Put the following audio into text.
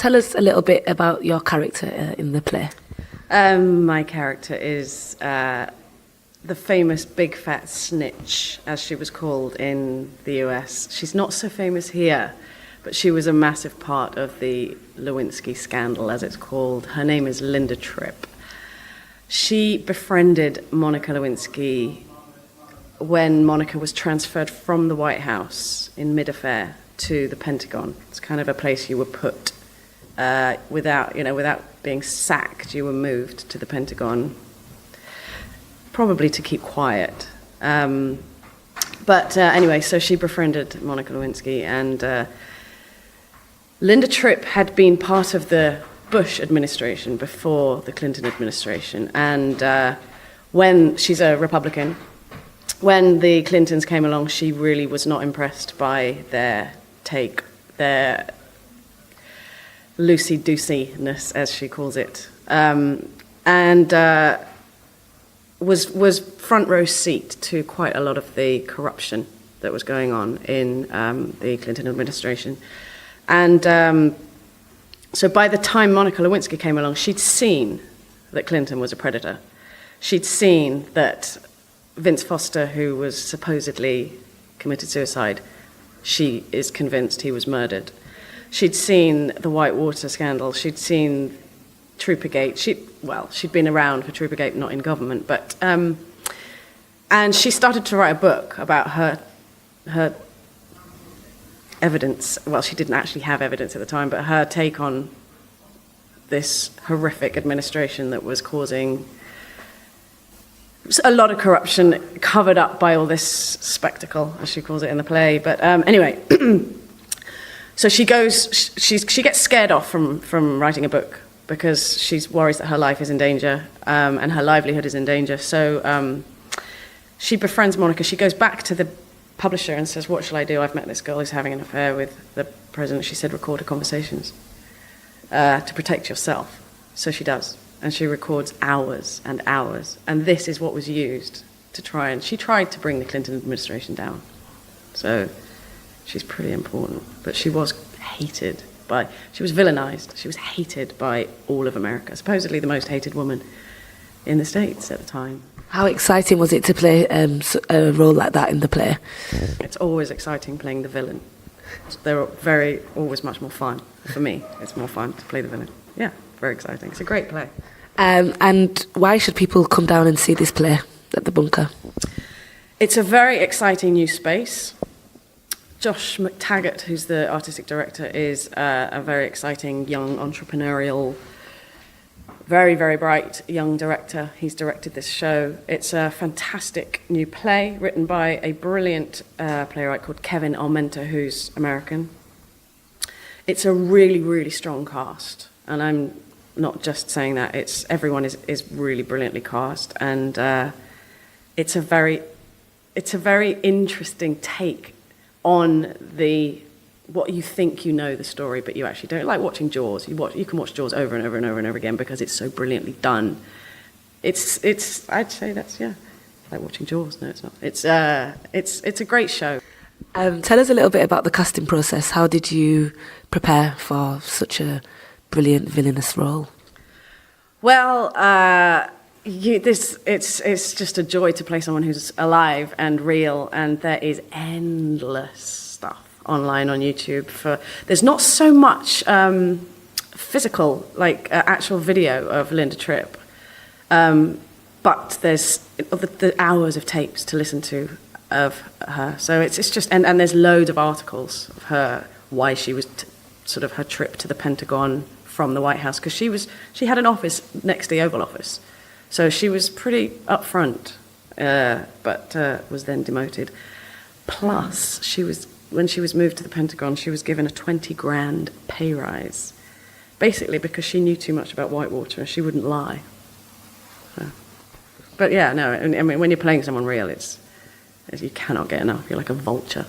tell us a little bit about your character in the play. My character is the famous big fat snitch, as she was called in the US. She's not so famous here, but she was a massive part of the Lewinsky scandal, as it's called. Her name is Linda Tripp. She befriended Monica Lewinsky when Monica was transferred from the White House in mid-affair to the Pentagon. It's kind of a place you were put without being sacked. You were moved to the Pentagon, probably to keep quiet. But anyway, so she befriended Monica Lewinsky, and Linda Tripp had been part of the Bush administration before the Clinton administration, and when she's a Republican, when the Clintons came along, she really was not impressed by their loosey-goosey-ness, as she calls it, and was front row seat to quite a lot of the corruption that was going on in the Clinton administration. And so by the time Monica Lewinsky came along, she'd seen that Clinton was a predator. She'd seen that Vince Foster, who was supposedly committed suicide, she is convinced he was murdered. She'd seen the Whitewater scandal. She'd seen Troopergate. She'd been around for Troopergate, not in government, but and she started to write a book about her evidence. Well, she didn't actually have evidence at the time, but her take on this horrific administration that was causing a lot of corruption, covered up by all this spectacle, as she calls it in the play. But anyway, so she gets scared off from writing a book because she's worried that her life is in danger and her livelihood is in danger. So she befriends Monica. She goes back to the publisher and says, "What shall I do? I've met this girl who's having an affair with the president." She said, "Record her conversations to protect yourself." So she does. And she records hours and hours. And this is what was used to she tried to bring the Clinton administration down. So she's pretty important. But she was she was villainized. She was hated by all of America. Supposedly the most hated woman in the States at the time. How exciting was it to play a role like that in the play? It's always exciting playing the villain. They're always much more fun. For me, it's more fun to play the villain. Yeah, very exciting. It's a great play. And why should people come down and see this play at the Bunker? It's a very exciting new space. Josh McTaggart, who's the artistic director, is a very exciting, young, entrepreneurial, very, very bright young director. He's directed this show. It's a fantastic new play written by a brilliant playwright called Kevin Almenta, who's American. It's a really, really strong cast, and I'm not just saying that. Everyone is really brilliantly cast, and it's a very interesting take on what you think you know the story, but you actually don't. Like watching Jaws. You can watch Jaws over and over and over and over again because it's so brilliantly done. I'd say that's like watching Jaws. No, it's not. It's a great show. Tell us a little bit about the casting process. How did you prepare for such a brilliant villainous role? Well, it's just a joy to play someone who's alive and real, and there is endless stuff online on YouTube. There's not so much physical, like actual video of Linda Tripp, but there's the hours of tapes to listen to of her. So it's just and there's loads of articles of her, why she was sort of her trip to the Pentagon from the White House, because she had an office next to the Oval Office, so she was pretty upfront, but was then demoted. Plus, when she was moved to the Pentagon, she was given a $20,000 pay rise, basically because she knew too much about Whitewater and she wouldn't lie. So. But yeah, no, I mean, when you're playing someone real, you cannot get enough. You're like a vulture.